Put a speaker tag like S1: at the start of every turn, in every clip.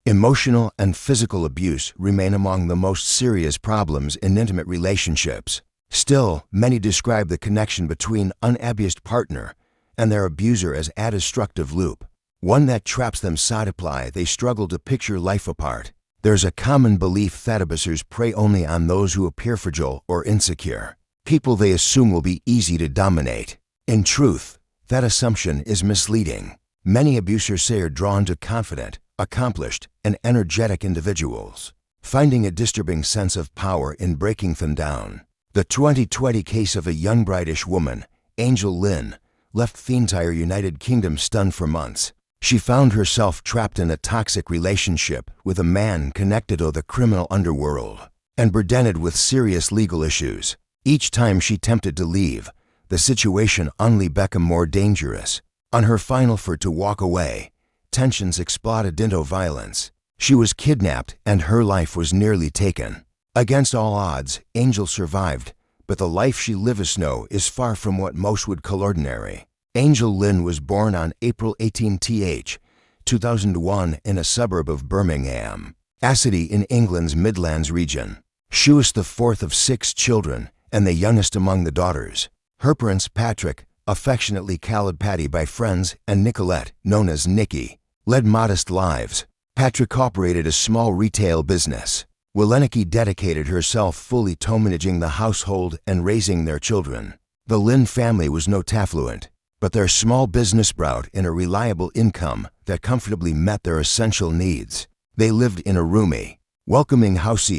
S1: Emotional and physical abuse remain among the most serious problems in intimate relationships. Still, many describe the connection between an abused partner and their abuser as a destructive loop, one that traps them solidly. They struggle to picture life apart. There's a common belief that abusers prey only on those who appear fragile or insecure, people they assume will be easy to dominate. In truth, that assumption is misleading. Many abusers are drawn to confident, accomplished, and energetic individuals, finding a disturbing sense of power in breaking them down. The 2020 case of a young British woman, Angel Lynn, left the entire United Kingdom stunned for months. She found herself trapped in a toxic relationship with a man connected to the criminal underworld and burdened with serious legal issues. Each time she attempted to leave, the situation only became more dangerous. On her final effort to walk away, tensions exploded into violence. She was kidnapped and her life was nearly taken. Against all odds, Angel survived, but the life she lives now is far from what most would call ordinary. Angel Lynn was born on April 18, 2001 in a suburb of Birmingham, a city in England's Midlands region. She was the fourth of 6 children and the youngest among the daughters. Her parents, Patrick, affectionately called Patty by friends, and Nicolette, known as Nikki, led modest lives. Patrick operated a small retail business, while Nikki dedicated herself fully to managing the household and raising their children. The Lynn family was not affluent, but their small business brought in a reliable income that comfortably met their essential needs. They lived in a roomy, welcoming house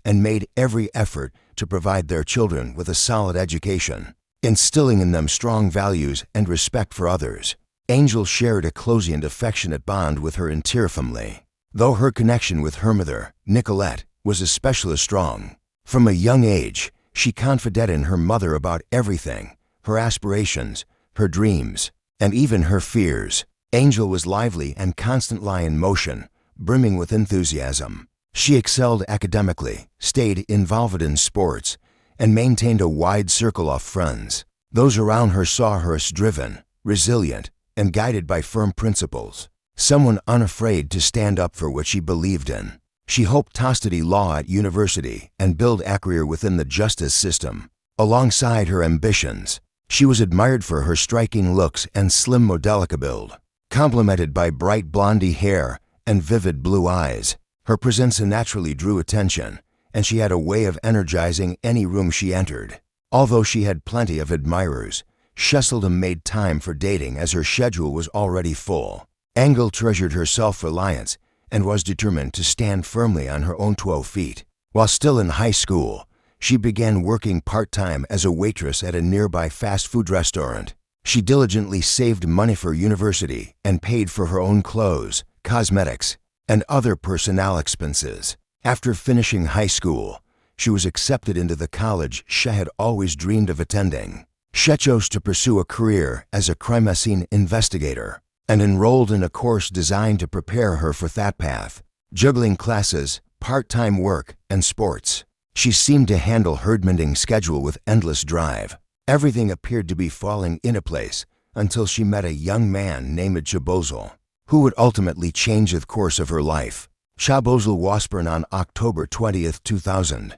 S1: and made every effort to provide their children with a solid education, instilling in them strong values and respect for others. Angel shared a close and affectionate bond with her entire family, though her connection with her mother, Nicolette, was especially strong. From a young age, she confided in her mother about everything, her aspirations, her dreams, and even her fears. Angel was lively and constantly in motion, brimming with enthusiasm. She excelled academically, stayed involved in sports, and maintained a wide circle of friends. Those around her saw her as driven, resilient, and guided by firm principles, someone unafraid to stand up for what she believed in. She hoped to study law at university and build a career within the justice system. Alongside her ambitions, she was admired for her striking looks and slim modelic build, complemented by bright blondie hair and vivid blue eyes. Her presence naturally drew attention, and she had a way of energizing any room she entered. Although she had plenty of admirers, she seldom made time for dating as her schedule was already full. Angel treasured her self-reliance and was determined to stand firmly on her own 2 feet. While still in high school, she began working part-time as a waitress at a nearby fast food restaurant. She diligently saved money for university and paid for her own clothes, cosmetics, and other personnel expenses. After finishing high school, she was accepted into the college she had always dreamed of attending. She chose to pursue a career as a crime scene investigator and enrolled in a course designed to prepare her for that path. Juggling classes, part-time work, and sports, she seemed to handle her demanding schedule with endless drive. Everything appeared to be falling into place until she met a young man named Chabozel, who would ultimately change the course of her life. Chabozel was born on October 20, 2000,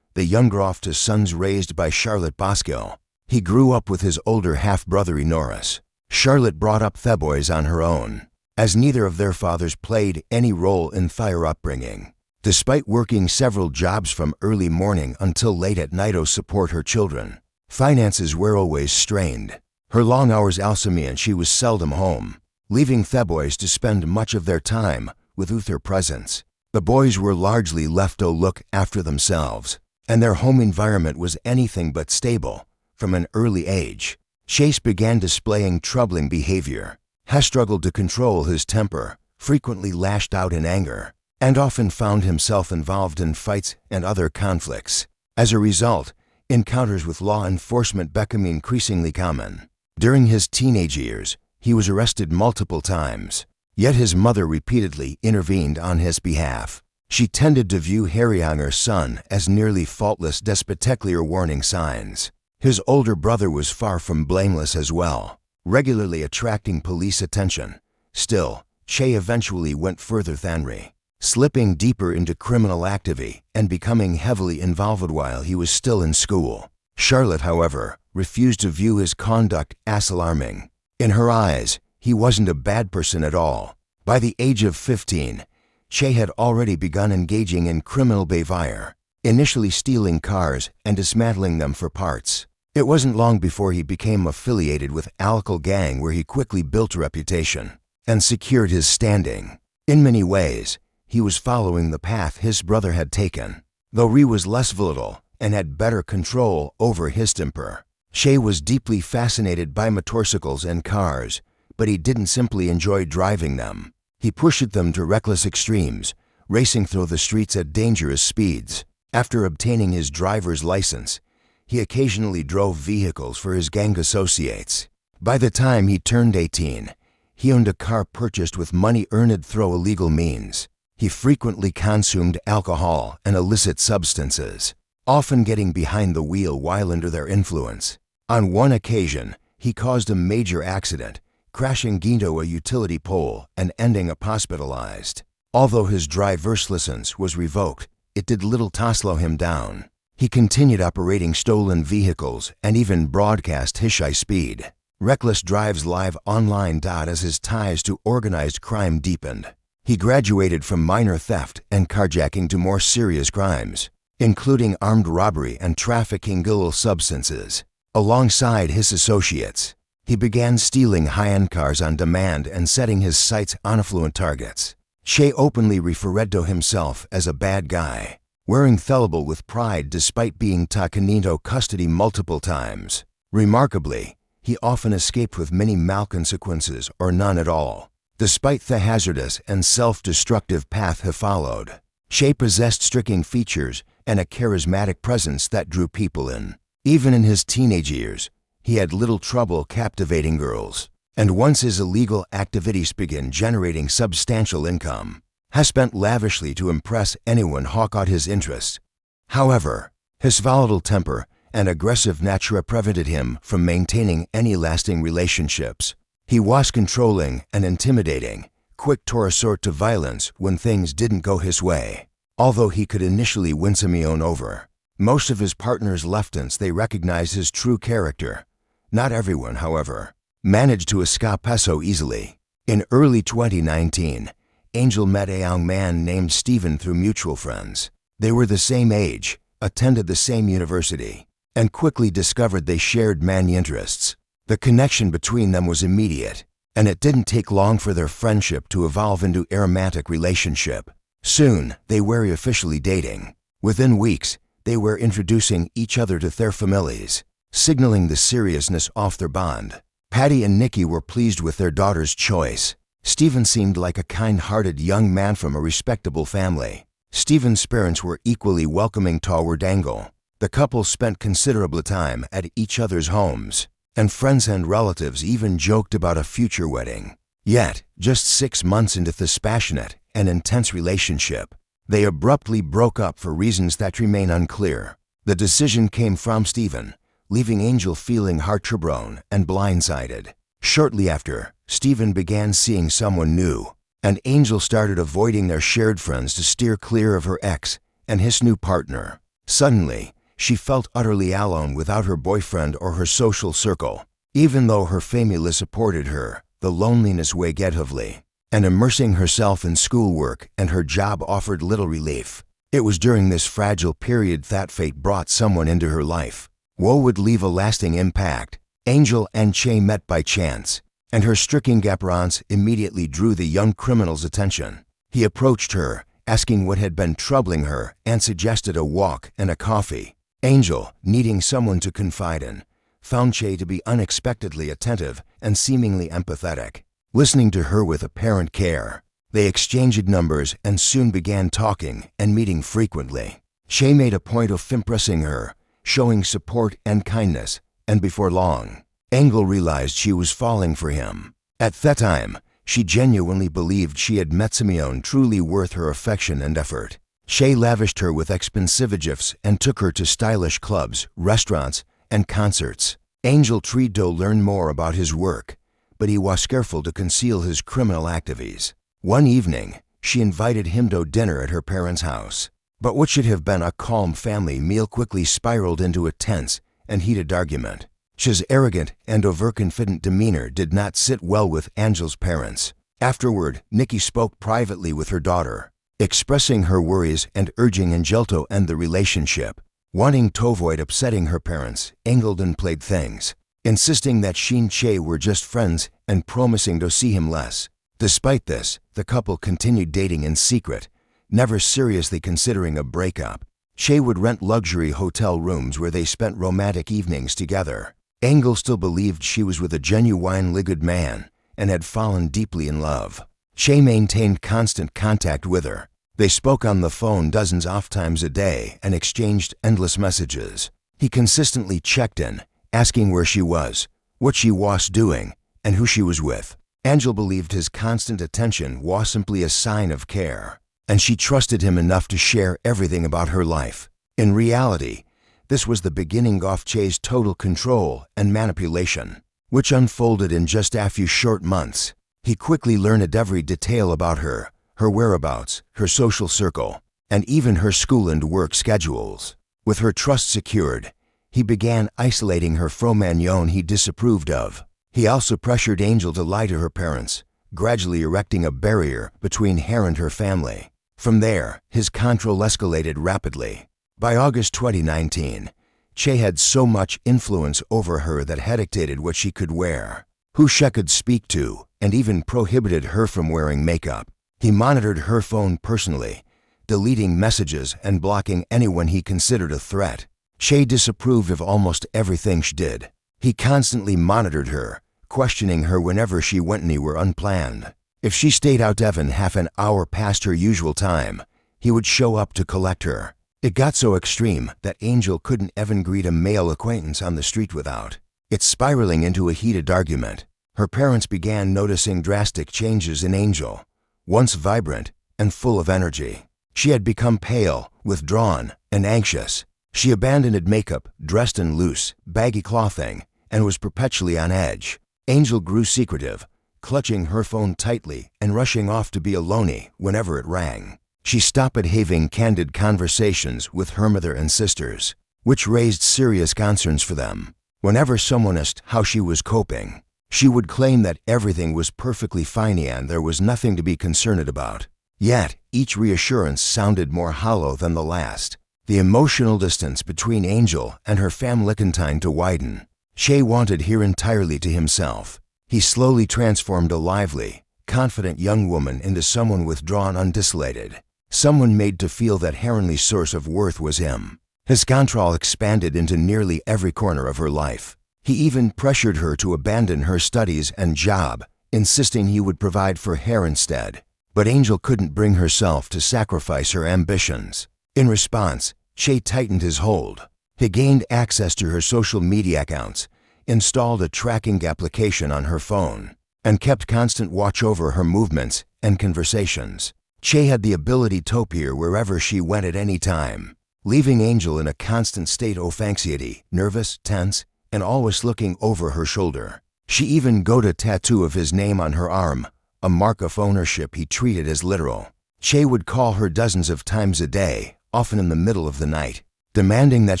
S1: the younger of 2 sons raised by Charlotte Bosco. He grew up with his older half-brother Norris. Charlotte brought up the boys on her own, as neither of their fathers played any role in their upbringing. Despite working several jobs from early morning until late at night to support her children, finances were always strained. Her long hours also meant she was seldom home, leaving the boys to spend much of their time with her presence. The boys were largely left to look after themselves, and their home environment was anything but stable. From an early age, Chase began displaying troubling behavior. He struggled to control his temper, frequently lashed out in anger, and often found himself involved in fights and other conflicts. As a result, encounters with law enforcement became increasingly common. During his teenage years, he was arrested multiple times, yet his mother repeatedly intervened on his behalf. She tended to view Harry, her son, as nearly faultless despite clear warning signs. His older brother was far from blameless as well, regularly attracting police attention. Still, Che eventually went further than Henry. slipping deeper into criminal activity and becoming heavily involved while he was still in school. Charlotte, however, refused to view his conduct as alarming. In her eyes, he wasn't a bad person at all. By the age of 15, Che had already begun engaging in criminal behavior, initially stealing cars and dismantling them for parts. It wasn't long before he became affiliated with local gang, where he quickly built a reputation and secured his standing. In many ways, he was following the path his brother had taken, though Ree was less volatile and had better control over his temper. Che was deeply fascinated by motorcycles and cars, but he didn't simply enjoy driving them. He pushed them to reckless extremes, racing through the streets at dangerous speeds. After obtaining his driver's license, he occasionally drove vehicles for his gang associates. By the time he turned 18, he owned a car purchased with money earned through illegal means. He frequently consumed alcohol and illicit substances, often getting behind the wheel while under their influence. On one occasion, he caused a major accident, crashing into a utility pole and ending up hospitalized. Although his driver's license was revoked, it did little to slow him down. He continued operating stolen vehicles and even broadcast his high speed, reckless drives live online. As his ties to organized crime deepened, he graduated from minor theft and carjacking to more serious crimes, including armed robbery and trafficking illegal substances. Alongside his associates, he began stealing high-end cars on demand and setting his sights on affluent targets. Che openly referred to himself as a bad guy, wearing thellable with pride despite being taken into custody multiple times. Remarkably, he often escaped with many malconsequences or none at all, despite the hazardous and self-destructive path he followed. Che possessed striking features and a charismatic presence that drew people in. Even in his teenage years, he had little trouble captivating girls, and once his illegal activities began generating substantial income, he spent lavishly to impress anyone who caught his interest. However, his volatile temper and aggressive nature prevented him from maintaining any lasting relationships. He was controlling and intimidating, quick to resort to violence when things didn't go his way. Although he could initially win Simeon over, most of his partners left once they recognized his true character. Not everyone, however, managed to escape so easily. In early 2019, Angel met a young man named Steven through mutual friends. They were the same age, attended the same university, and quickly discovered they shared many interests. The connection between them was immediate, and it didn't take long for their friendship to evolve into a romantic relationship. Soon, they were officially dating. Within weeks, they were introducing each other to their families, signaling the seriousness of their bond. Patty and Nikki were pleased with their daughter's choice. Stephen seemed like a kind-hearted young man from a respectable family. Stephen's parents were equally welcoming toward Angel. The couple spent considerable time at each other's homes, and friends and relatives even joked about a future wedding. Yet, just 6 months into this passionate and intense relationship, they abruptly broke up for reasons that remain unclear. The decision came from Stephen, leaving Angel feeling heartbroken and blindsided. Shortly after, Stephen began seeing someone new, and Angel started avoiding their shared friends to steer clear of her ex and his new partner. Suddenly, she felt utterly alone without her boyfriend or her social circle. Even though her family supported her, the loneliness weighed heavily, and immersing herself in schoolwork and her job offered little relief. It was during this fragile period that fate brought someone into her life. Woe would leave a lasting impact. Angel and Che met by chance, and her striking appearance immediately drew the young criminal's attention. He approached her, asking what had been troubling her, and suggested a walk and a coffee. Angel, needing someone to confide in, found Che to be unexpectedly attentive and seemingly empathetic. Listening to her with apparent care, they exchanged numbers and soon began talking and meeting frequently. Che made a point of impressing her, showing support and kindness, and before long, Angel realized she was falling for him. At that time, she genuinely believed she had met Simeon truly worth her affection and effort. Che lavished her with expensive gifts and took her to stylish clubs, restaurants, and concerts. Angel tried to learn more about his work, but he was careful to conceal his criminal activities. One evening, she invited him to dinner at her parents' house. But what should have been a calm family meal quickly spiraled into a tense and heated argument. She's arrogant and overconfident demeanor did not sit well with Angel's parents. Afterward, Nikki spoke privately with her daughter, expressing her worries and urging Angel to end the relationship. Wanting to avoid upsetting her parents, Angel Lynn played things, insisting that she and Che were just friends and promising to see him less. Despite this, the couple continued dating in secret, never seriously considering a breakup. Che would rent luxury hotel rooms where they spent romantic evenings together. Angel still believed she was with a genuinely good man and had fallen deeply in love. Che maintained constant contact with her. They spoke on the phone dozens of times a day and exchanged endless messages. He consistently checked in, asking where she was, what she was doing, and who she was with. Angel believed his constant attention was simply a sign of care, and she trusted him enough to share everything about her life. In reality, this was the beginning of Che's total control and manipulation, which unfolded in just a few short months. He quickly learned every detail about her whereabouts, her social circle, and even her school and work schedules. With her trust secured, he began isolating her from anyone he disapproved of. He also pressured Angel to lie to her parents, gradually erecting a barrier between her and her family. From there, his control escalated rapidly. By August 2019, Che had so much influence over her that had dictated what she could wear, who she could speak to, and even prohibited her from wearing makeup. He monitored her phone personally, deleting messages and blocking anyone he considered a threat. Che disapproved of almost everything she did. He constantly monitored her, questioning her whenever she went anywhere unplanned. If she stayed out even half an hour past her usual time, he would show up to collect her. It got so extreme that Angel couldn't even greet a male acquaintance on the street without it spiraling into a heated argument. Her parents began noticing drastic changes in Angel. Once vibrant and full of energy, she had become pale, withdrawn, and anxious. She abandoned makeup, dressed in loose, baggy clothing, and was perpetually on edge. Angel grew secretive, clutching her phone tightly and rushing off to be alone whenever it rang. She stopped having candid conversations with her mother and sisters, which raised serious concerns for them. Whenever someone asked how she was coping, she would claim that everything was perfectly fine and there was nothing to be concerned about. Yet, each reassurance sounded more hollow than the last. The emotional distance between Angel and her family continued to widen. Che wanted her entirely to himself. He slowly transformed a lively, confident young woman into someone withdrawn and isolated, someone made to feel that her only source of worth was him. His control expanded into nearly every corner of her life. He even pressured her to abandon her studies and job, insisting he would provide for her instead. But Angel couldn't bring herself to sacrifice her ambitions. In response, Che tightened his hold. He gained access to her social media accounts, installed a tracking application on her phone, and kept constant watch over her movements and conversations. Che had the ability to appear wherever she went at any time, leaving Angel in a constant state of anxiety, nervous, tense, and always looking over her shoulder. She even got a tattoo of his name on her arm, a mark of ownership he treated as literal. Che would call her dozens of times a day, often in the middle of the night, demanding that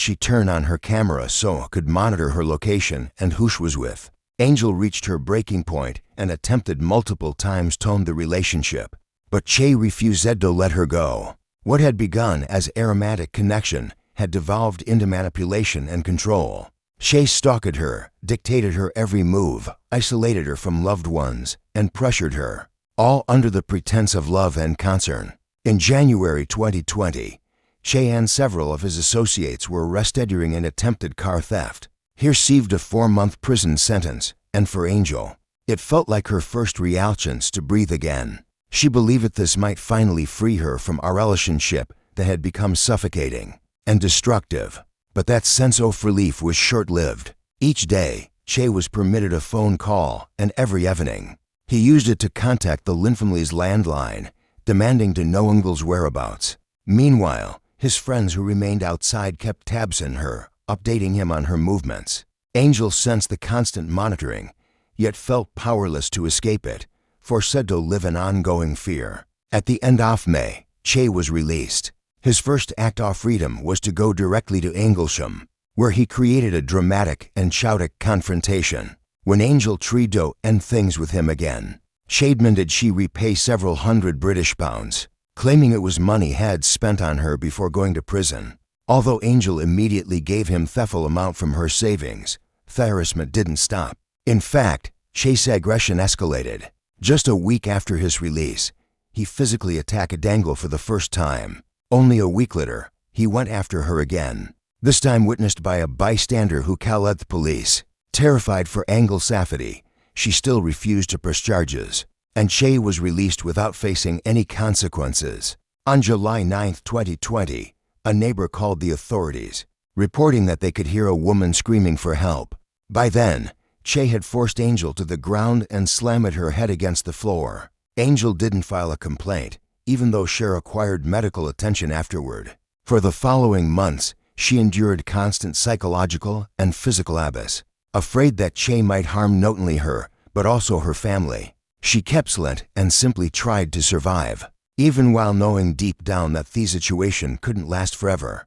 S1: she turn on her camera so could monitor her location and who she was with. Angel reached her breaking point and attempted multiple times to end the relationship, but Che refused to let her go. What had begun as aromatic connection had devolved into manipulation and control. Che stalked her, dictated her every move, isolated her from loved ones, and pressured her, all under the pretense of love and concern. In January 2020, Che and several of his associates were arrested during an attempted car theft. He received a 4-month prison sentence, and for Angel, it felt like her first real chance to breathe again. She believed that this might finally free her from a relationship that had become suffocating and destructive. But that sense of relief was short-lived. Each day, Che was permitted a phone call, and every evening, he used it to contact the Lynn family's landline, demanding to know Angel's whereabouts. Meanwhile, his friends who remained outside kept tabs on her, updating him on her movements. Angel sensed the constant monitoring, yet felt powerless to escape it, forced to live in ongoing fear. At the end of May, Che was released. His first act of freedom was to go directly to Anglesham, where he created a dramatic and chaotic confrontation. When Angel tried to end things with him again, Che demanded she repay several hundred British pounds, claiming it was money had spent on her before going to prison. Although Angel immediately gave him the full amount from her savings, the harassment didn't stop. In fact, Che's aggression escalated. Just a week after his release, he physically attacked Angel for the first time. Only a week later, he went after her again, this time witnessed by a bystander who called the police. Terrified for Angel's safety, she still refused to press charges, and Che was released without facing any consequences. On July 9, 2020, a neighbor called the authorities, reporting that they could hear a woman screaming for help. By then, Che had forced Angel to the ground and slammed her head against the floor. Angel didn't file a complaint, even though she required medical attention afterward. For the following months, she endured constant psychological and physical abuse, afraid that Che might harm not only her, but also her family. She kept silent and simply tried to survive, even while knowing deep down that the situation couldn't last forever.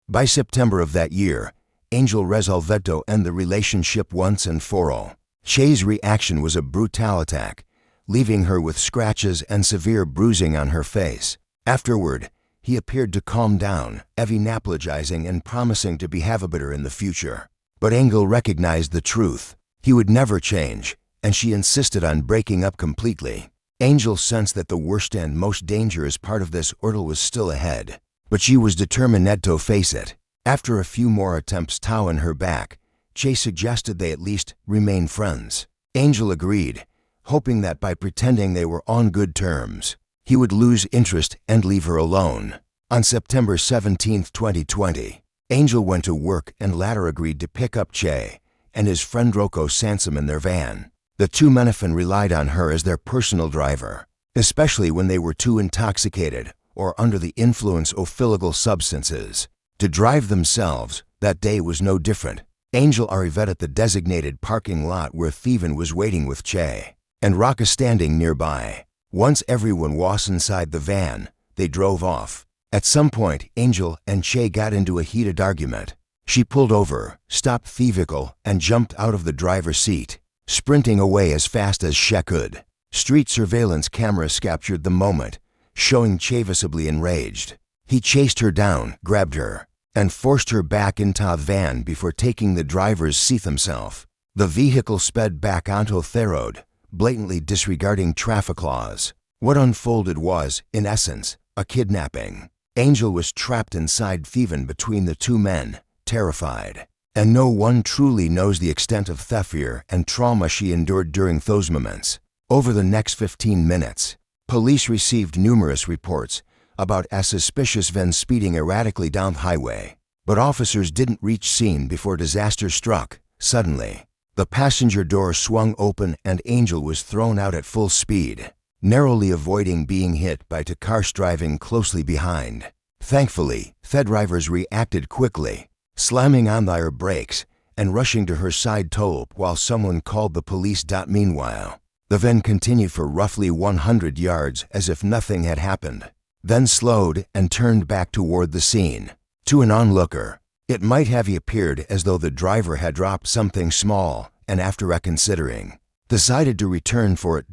S1: By September of that year, Angel resolved to end the relationship once and for all. Che's reaction was a brutal attack, leaving her with scratches and severe bruising on her face. Afterward, he appeared to calm down, even apologizing and promising to behave better in the future. But Angel recognized the truth. He would never change, and she insisted on breaking up completely. Angel sensed that the worst and most dangerous part of this ordeal was still ahead, but she was determined to face it. After a few more attempts to win her back, Che suggested they at least remain friends. Angel agreed, hoping that by pretending they were on good terms, he would lose interest and leave her alone. On September 17, 2020, Angel went to work and later agreed to pick up Che and his friend Rocco Sansom in their van. The two men often relied on her as their personal driver, especially when they were too intoxicated or under the influence of illegal substances to drive themselves. That day was no different. Angel arrived at the designated parking lot where Theven was waiting with Che, and Rocco standing nearby. Once everyone was inside the van, they drove off. At some point, Angel and Che got into a heated argument. She pulled over, stopped the vehicle, and jumped out of the driver's seat, sprinting away as fast as she could. Street surveillance cameras captured the moment, showing Che visibly enraged. He chased her down, grabbed her, and forced her back into the van before taking the driver's seat himself. The vehicle sped back onto the road, blatantly disregarding traffic laws. What unfolded was, in essence, a kidnapping. Angel was trapped inside Theven between the two men, terrified, and no one truly knows the extent of the fear and trauma she endured during those moments. Over the next 15 minutes, police received numerous reports about a suspicious van speeding erratically down the highway, but officers didn't reach scene before disaster struck. Suddenly, the passenger door swung open and Angel was thrown out at full speed, narrowly avoiding being hit by two cars driving closely behind. Thankfully, the drivers reacted quickly, slamming on their brakes and rushing to her side to help while someone called the police. Meanwhile, the van continued for roughly 100 yards as if nothing had happened, then slowed and turned back toward the scene. To an onlooker, it might have appeared as though the driver had dropped something small and, after reconsidering, decided to return for it.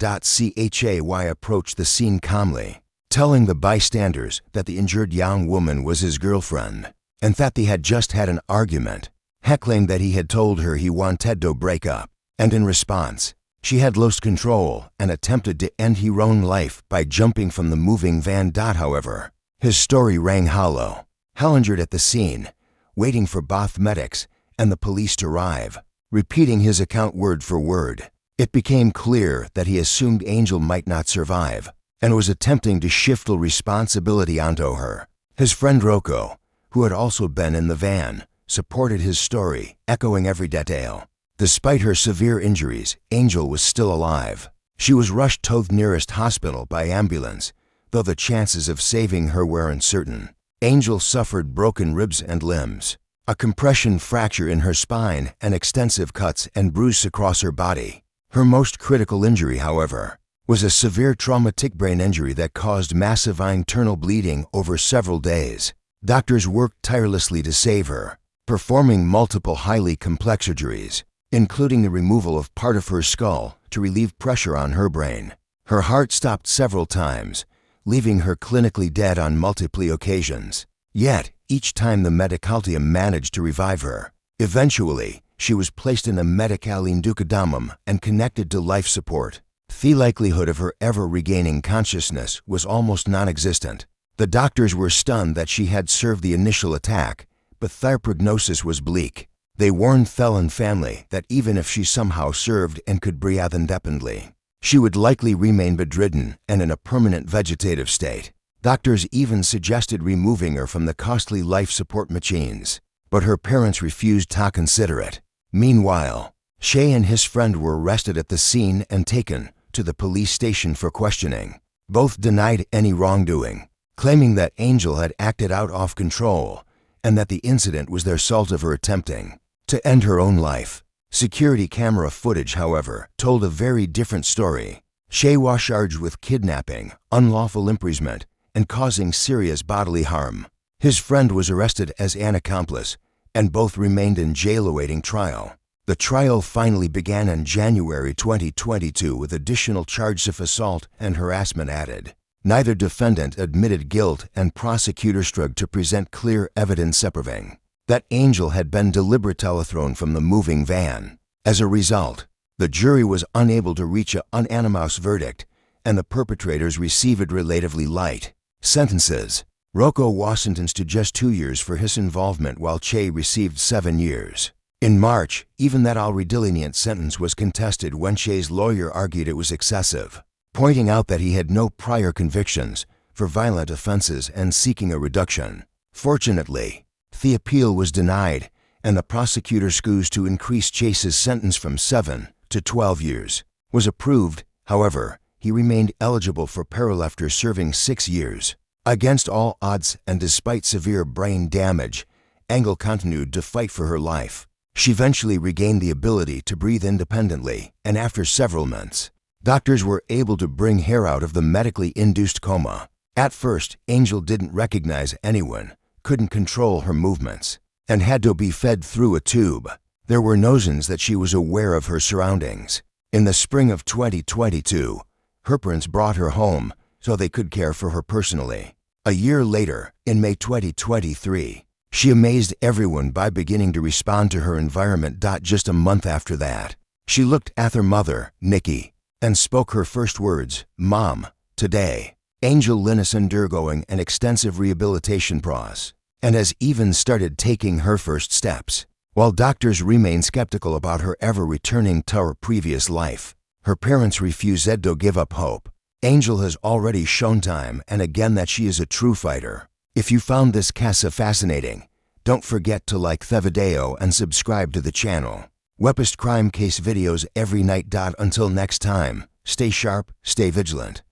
S1: Chay approached the scene calmly, telling the bystanders that the injured young woman was his girlfriend and that they had just had an argument, heckling that he had told her he wanted to break up, and in response, she had lost control and attempted to end her own life by jumping from the moving van. However, his story rang hollow. Hellinger at the scene, waiting for both medics and the police to arrive, repeating his account word for word. It became clear that he assumed Angel might not survive and was attempting to shift responsibility onto her. His friend Rocco, who had also been in the van, supported his story, echoing every detail. Despite her severe injuries, Angel was still alive. She was rushed to the nearest hospital by ambulance, though the chances of saving her were uncertain. Angel suffered broken ribs and limbs, a compression fracture in her spine, and extensive cuts and bruises across her body. Her most critical injury, however, was a severe traumatic brain injury that caused massive internal bleeding over several days. Doctors worked tirelessly to save her, performing multiple highly complex surgeries, including the removal of part of her skull to relieve pressure on her brain. Her heart stopped several times, leaving her clinically dead on multiple occasions. Yet, each time the medicaltium managed to revive her. Eventually, she was placed in a medicaline duodenum and connected to life support. The likelihood of her ever regaining consciousness was almost non-existent. The doctors were stunned that she had survived the initial attack, but their prognosis was bleak. They warned Thel family that even if she somehow survived and could breathe independently, she would likely remain bedridden and in a permanent vegetative state. Doctors even suggested removing her from the costly life support machines, but her parents refused to consider it. Meanwhile, Shay and his friend were arrested at the scene and taken to the police station for questioning. Both denied any wrongdoing, claiming that Angel had acted out of control and that the incident was their result of her attempting to end her own life. Security camera footage, however, told a very different story. Shay was charged with kidnapping, unlawful imprisonment, and causing serious bodily harm. His friend was arrested as an accomplice, and both remained in jail awaiting trial. The trial finally began in January 2022 with additional charges of assault and harassment added. Neither defendant admitted guilt, and prosecutors struggled to present clear evidence proving that Angel had been deliberately thrown from the moving van. As a result, the jury was unable to reach an unanimous verdict, and the perpetrators received relatively light sentences. Rocco was sentenced to just 2 years for his involvement, while Che received 7 years. In March, even that already lenient sentence was contested when Che's lawyer argued it was excessive, pointing out that he had no prior convictions for violent offenses and seeking a reduction. Fortunately, the appeal was denied, and the prosecutor's excuse to increase Chase's sentence from 7 to 12 years was approved. However, he remained eligible for parole after serving 6 years. Against all odds and despite severe brain damage, Angel continued to fight for her life. She eventually regained the ability to breathe independently, and after several months, doctors were able to bring her out of the medically induced coma. At first, Angel didn't recognize anyone, couldn't control her movements, and had to be fed through a tube. There were notions that she was aware of her surroundings. In the spring of 2022, her parents brought her home so they could care for her personally. A year later, in May 2023, she amazed everyone by beginning to respond to her environment. Just a month after that, she looked at her mother, Nikki, and spoke her first words, "Mom." Today, Angel Lynn is undergoing an extensive rehabilitation process and has even started taking her first steps. While doctors remain skeptical about her ever returning to her previous life, her parents refuse to give up hope. Angel has already shown time and again that she is a true fighter. If you found this case fascinating, don't forget to like the video and subscribe to the channel. Wepest crime case videos every night. Until next time, stay sharp, stay vigilant.